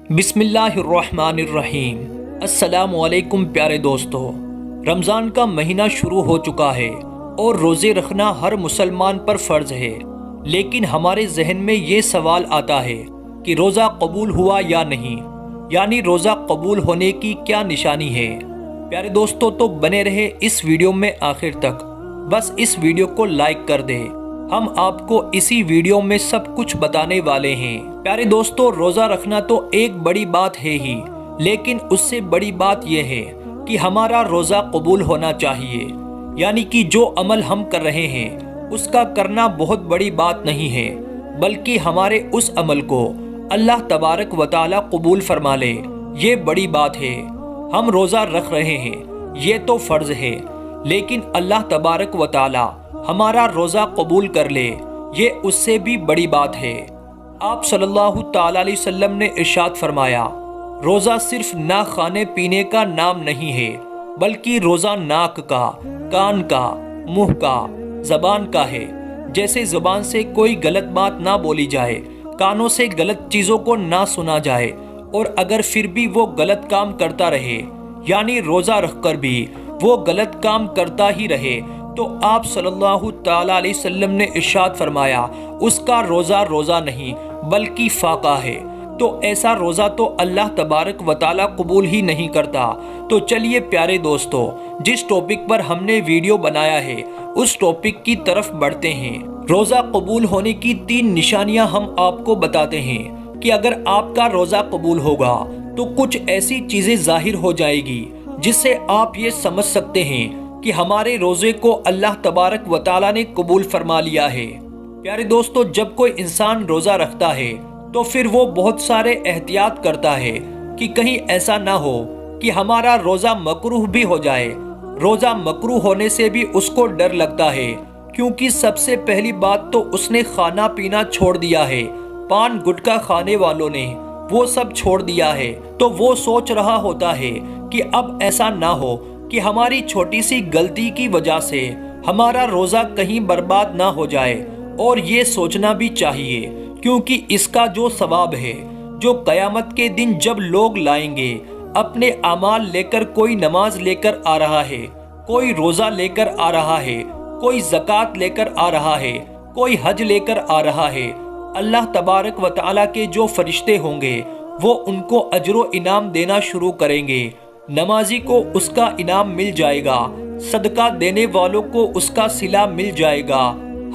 بسم اللہ الرحمن الرحیم۔ السلام علیکم پیارے دوستو، رمضان کا مہینہ شروع ہو چکا ہے اور روزے رکھنا ہر مسلمان پر فرض ہے، لیکن ہمارے ذہن میں یہ سوال آتا ہے کہ روزہ قبول ہوا یا نہیں، یعنی روزہ قبول ہونے کی کیا نشانی ہے۔ پیارے دوستو، تو بنے رہے اس ویڈیو میں آخر تک، بس اس ویڈیو کو لائک کر دیں، ہم آپ کو اسی ویڈیو میں سب کچھ بتانے والے ہیں۔ پیارے دوستو، روزہ رکھنا تو ایک بڑی بات ہے ہی، لیکن اس سے بڑی بات یہ ہے کہ ہمارا روزہ قبول ہونا چاہیے، یعنی کہ جو عمل ہم کر رہے ہیں اس کا کرنا بہت بڑی بات نہیں ہے، بلکہ ہمارے اس عمل کو اللہ تبارک و تعالی قبول فرما لے، یہ بڑی بات ہے۔ ہم روزہ رکھ رہے ہیں، یہ تو فرض ہے، لیکن اللہ تبارک و تعالی ہمارا روزہ قبول کر لے، یہ اس سے بھی بڑی بات ہے۔ آپ صلی اللہ تعالی علیہ وسلم نے ارشاد فرمایا، روزہ صرف نہ کھانے پینے کا نام نہیں ہے، بلکہ روزہ ناک کا، کان کا، منہ کا، زبان کا ہے۔ جیسے زبان سے کوئی غلط بات نہ بولی جائے، کانوں سے غلط چیزوں کو نہ سنا جائے، اور اگر پھر بھی وہ غلط کام کرتا رہے، یعنی روزہ رکھ کر بھی وہ غلط کام کرتا ہی رہے، تو آپ صلی اللہ تعالی علیہ وسلم نے ارشاد فرمایا اس کا روزہ روزہ نہیں بلکہ فاقہ ہے۔ تو ایسا روزہ تو اللہ تبارک و تعالی قبول ہی نہیں کرتا۔ تو چلیے پیارے دوستو، جس ٹاپک پر ہم نے ویڈیو بنایا ہے اس ٹاپک کی طرف بڑھتے ہیں۔ روزہ قبول ہونے کی 3 نشانیاں ہم آپ کو بتاتے ہیں کہ اگر آپ کا روزہ قبول ہوگا تو کچھ ایسی چیزیں ظاہر ہو جائے گی جس سے آپ یہ سمجھ سکتے ہیں کہ ہمارے روزے کو اللہ تبارک و تعالی نے قبول فرما لیا ہے۔ پیارے دوستو، جب کوئی انسان روزہ رکھتا ہے تو پھر وہ بہت سارے احتیاط کرتا ہے کہ کہیں ایسا نہ ہو کہ ہمارا روزہ مکروہ بھی ہو جائے۔ روزہ مکروہ ہونے سے بھی اس کو ڈر لگتا ہے، کیونکہ سب سے پہلی بات تو اس نے کھانا پینا چھوڑ دیا ہے، پان گٹکا کھانے والوں نے وہ سب چھوڑ دیا ہے، تو وہ سوچ رہا ہوتا ہے کہ اب ایسا نہ ہو کہ ہماری چھوٹی سی غلطی کی وجہ سے ہمارا روزہ کہیں برباد نہ ہو جائے، اور یہ سوچنا بھی چاہیے، کیونکہ اس کا جو ثواب ہے، جو قیامت کے دن جب لوگ لائیں گے اپنے اعمال لے کر، کوئی نماز لے کر آ رہا ہے، کوئی روزہ لے کر آ رہا ہے، کوئی زکوٰۃ لے کر آ رہا ہے، کوئی حج لے کر آ رہا ہے، اللہ تبارک و تعالیٰ کے جو فرشتے ہوں گے وہ ان کو اجر و انعام دینا شروع کریں گے۔ نمازی کو اس کا انعام مل جائے گا، صدقہ دینے والوں کو اس کا صلہ مل جائے گا،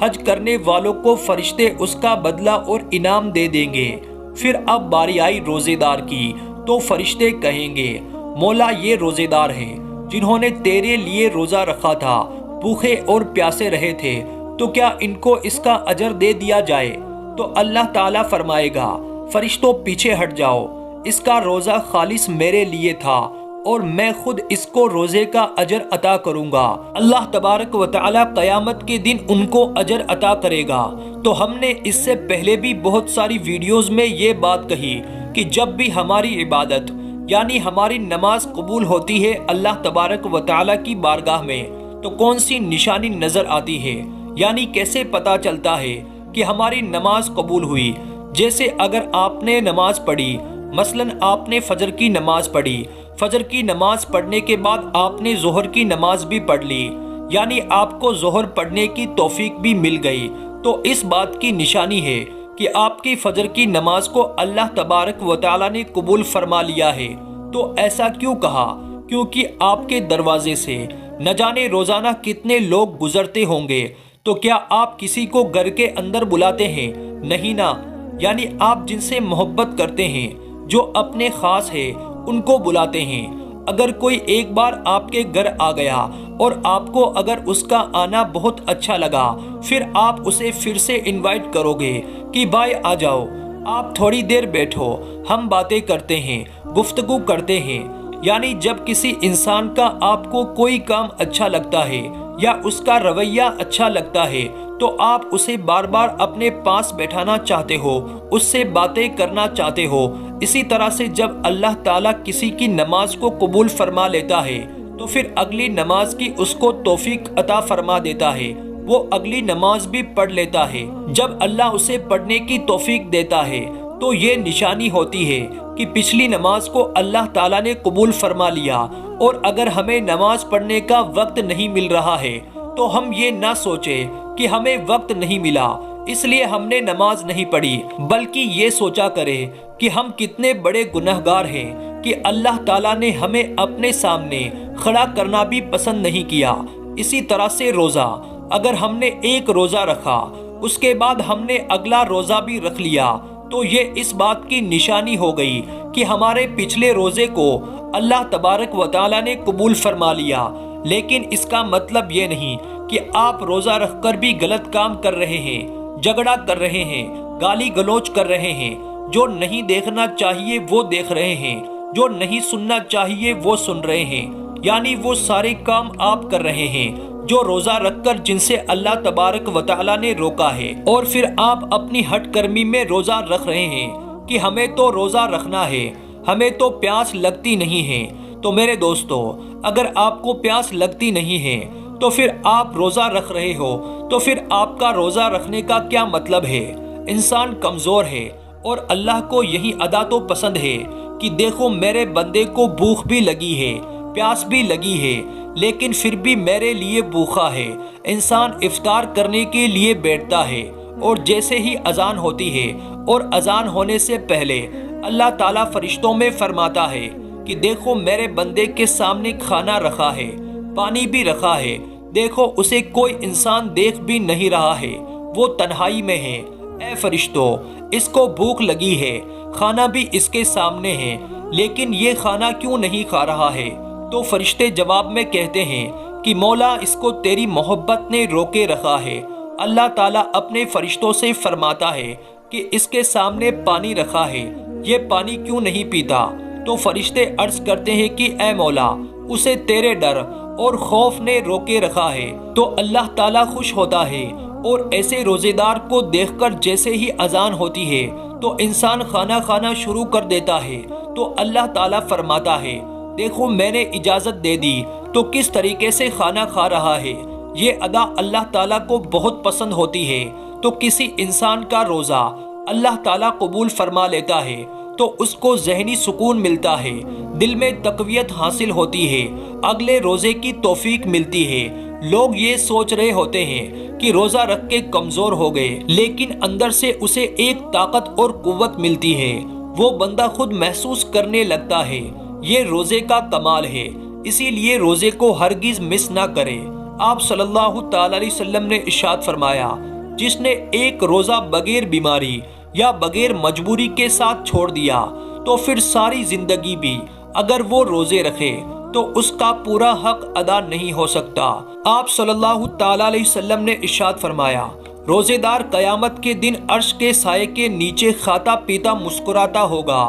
حج کرنے والوں کو فرشتے اس کا بدلہ اور انعام دے دیں گے۔ پھر اب باری آئی روزے دار کی، تو فرشتے کہیں گے، مولا یہ روزے دار ہیں جنہوں نے تیرے لیے روزہ رکھا تھا، بھوکے اور پیاسے رہے تھے، تو کیا ان کو اس کا اجر دے دیا جائے؟ تو اللہ تعالیٰ فرمائے گا، فرشتوں پیچھے ہٹ جاؤ، اس کا روزہ خالص میرے لیے تھا اور میں خود اس کو روزے کا اجر عطا کروں گا۔ اللہ تبارک و تعالی قیامت کے دن ان کو اجر عطا کرے گا۔ تو ہم نے اس سے پہلے بھی بہت ساری ویڈیوز میں یہ بات کہی کہ جب بھی ہماری عبادت یعنی ہماری نماز قبول ہوتی ہے اللہ تبارک و تعالی کی بارگاہ میں، تو کون سی نشانی نظر آتی ہے، یعنی کیسے پتا چلتا ہے کہ ہماری نماز قبول ہوئی؟ جیسے اگر آپ نے نماز پڑھی، مثلاً آپ نے فجر کی نماز پڑھی، فجر کی نماز پڑھنے کے بعد آپ نے ظہر کی نماز بھی پڑھ لی، یعنی آپ کو ظہر پڑھنے کی توفیق بھی مل گئی، تو اس بات کی نشانی ہے کہ آپ کی فجر کی نماز کو اللہ تبارک و تعالی نے قبول فرما لیا ہے۔ تو ایسا کیوں کہا؟ کیونکہ آپ کے دروازے سے نہ جانے روزانہ کتنے لوگ گزرتے ہوں گے، تو کیا آپ کسی کو گھر کے اندر بلاتے ہیں؟ نہیں نا، یعنی آپ جن سے محبت کرتے ہیں، جو اپنے خاص ہے، ان کو بلاتے ہیں۔ اگر کوئی ایک بار آپ کے گھر آ گیا اور آپ کو اگر اس کا آنا بہت اچھا لگا، پھر آپ اسے پھر سے انوائٹ کرو گے کہ بھائی آ جاؤ، آپ تھوڑی دیر بیٹھو، ہم باتیں کرتے ہیں، گفتگو کرتے ہیں۔ یعنی جب کسی انسان کا آپ کو کوئی کام اچھا لگتا ہے یا اس کا رویہ اچھا لگتا ہے، تو آپ اسے بار بار اپنے پاس بیٹھانا چاہتے ہو، اس سے باتیں کرنا چاہتے ہو۔ اسی طرح سے جب اللہ تعالیٰ کسی کی نماز کو قبول فرما لیتا ہے تو پھر اگلی نماز کی اس کو توفیق عطا فرما دیتا ہے، وہ اگلی نماز بھی پڑھ لیتا ہے۔ جب اللہ اسے پڑھنے کی توفیق دیتا ہے تو یہ نشانی ہوتی ہے کہ پچھلی نماز کو اللہ تعالیٰ نے قبول فرما لیا، اور اگر ہمیں نماز پڑھنے کا وقت نہیں مل رہا ہے تو ہم یہ نہ سوچیں کہ ہمیں وقت نہیں ملا اس لیے ہم نے نماز نہیں پڑھی، بلکہ یہ سوچا کرے کہ ہم کتنے بڑے گنہگار ہیں کہ اللہ تعالیٰ نے ہمیں اپنے سامنے کھڑا کرنا بھی پسند نہیں کیا۔ اسی طرح سے روزہ، اگر ہم نے ایک روزہ رکھا اس کے بعد ہم نے اگلا روزہ بھی رکھ لیا تو یہ اس بات کی نشانی ہو گئی کہ ہمارے پچھلے روزے کو اللہ تبارک و تعالیٰ نے قبول فرما لیا۔ لیکن اس کا مطلب یہ نہیں کہ آپ روزہ رکھ کر بھی غلط کام کر رہے ہیں، جھگڑا کر رہے ہیں، گالی گلوچ کر رہے ہیں، جو نہیں دیکھنا چاہیے وہ دیکھ رہے ہیں، جو نہیں سننا چاہیے وہ سن رہے ہیں، یعنی وہ سارے کام آپ کر رہے ہیں جو روزہ رکھ کر جن سے اللہ تبارک و تعالیٰ نے روکا ہے، اور پھر آپ اپنی ہٹ کرمی میں روزہ رکھ رہے ہیں کہ ہمیں تو روزہ رکھنا ہے، ہمیں تو پیاس لگتی نہیں ہے۔ تو میرے دوستو، اگر آپ کو پیاس لگتی نہیں ہے تو پھر آپ روزہ رکھ رہے ہو تو پھر آپ کا روزہ رکھنے کا کیا مطلب ہے؟ انسان کمزور ہے اور اللہ کو یہی ادا تو پسند ہے کہ دیکھو میرے بندے کو بھوک بھی لگی ہے، پیاس بھی لگی ہے، لیکن پھر بھی میرے لیے بھوکا ہے۔ انسان افطار کرنے کے لیے بیٹھتا ہے اور جیسے ہی اذان ہوتی ہے اور اذان ہونے سے پہلے اللہ تعالیٰ فرشتوں میں فرماتا ہے کہ دیکھو میرے بندے کے سامنے کھانا رکھا ہے، پانی بھی رکھا ہے، دیکھو اسے کوئی انسان دیکھ بھی نہیں رہا ہے، وہ تنہائی میں ہے۔ اے فرشتوں، اس کو بھوک لگی ہے، کھانا بھی اس کے سامنے ہے، لیکن یہ کھانا کیوں نہیں کھا رہا ہے؟ تو فرشتے جواب میں کہتے ہیں کہ مولا، اس کو تیری محبت نے روکے رکھا ہے۔ اللہ تعالیٰ اپنے فرشتوں سے فرماتا ہے کہ اس کے سامنے پانی رکھا ہے، یہ پانی کیوں نہیں پیتا؟ تو فرشتے عرض کرتے ہیں کہ اے مولا، اسے تیرے ڈر اور خوف نے روکے رکھا ہے۔ تو اللہ تعالیٰ خوش ہوتا ہے اور ایسے روزے دار کو دیکھ کر جیسے ہی اذان ہوتی ہے تو انسان کھانا کھانا شروع کر دیتا ہے، تو اللہ تعالیٰ فرماتا ہے دیکھو میں نے اجازت دے دی تو کس طریقے سے کھانا کھا رہا ہے۔ یہ ادا اللہ تعالیٰ کو بہت پسند ہوتی ہے۔ تو کسی انسان کا روزہ اللہ تعالیٰ قبول فرما لیتا ہے تو اس کو ذہنی سکون ملتا ہے، دل میں تقویت حاصل ہوتی ہے، اگلے روزے کی توفیق ملتی ہے۔ لوگ یہ سوچ رہے ہوتے ہیں کہ روزہ رکھ کے کمزور ہو گئے، لیکن اندر سے اسے ایک طاقت اور قوت ملتی ہے، وہ بندہ خود محسوس کرنے لگتا ہے۔ یہ روزے کا کمال ہے، اسی لیے روزے کو ہرگز مس نہ کرے۔ آپ صلی اللہ تعالی علیہ وسلم نے ارشاد فرمایا، جس نے ایک روزہ بغیر بیماری یا بغیر مجبوری کے ساتھ چھوڑ دیا تو پھر ساری زندگی بھی اگر وہ روزے رکھے تو اس کا پورا حق ادا نہیں ہو سکتا۔ آپ صلی اللہ تعالی علیہ وسلم نے ارشاد فرمایا، روزے دار قیامت کے دن عرش کے سائے کے نیچے کھاتا پیتا مسکراتا ہوگا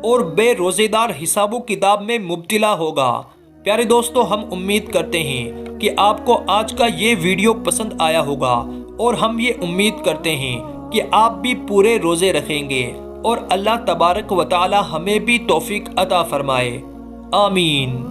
اور بے روزے دار حساب و کتاب میں مبتلا ہوگا۔ پیارے دوستو، ہم امید کرتے ہیں کہ آپ کو آج کا یہ ویڈیو پسند آیا ہوگا، اور ہم یہ امید کرتے ہیں کہ آپ بھی پورے روزے رکھیں گے، اور اللہ تبارک و تعالی ہمیں بھی توفیق عطا فرمائے۔ آمین۔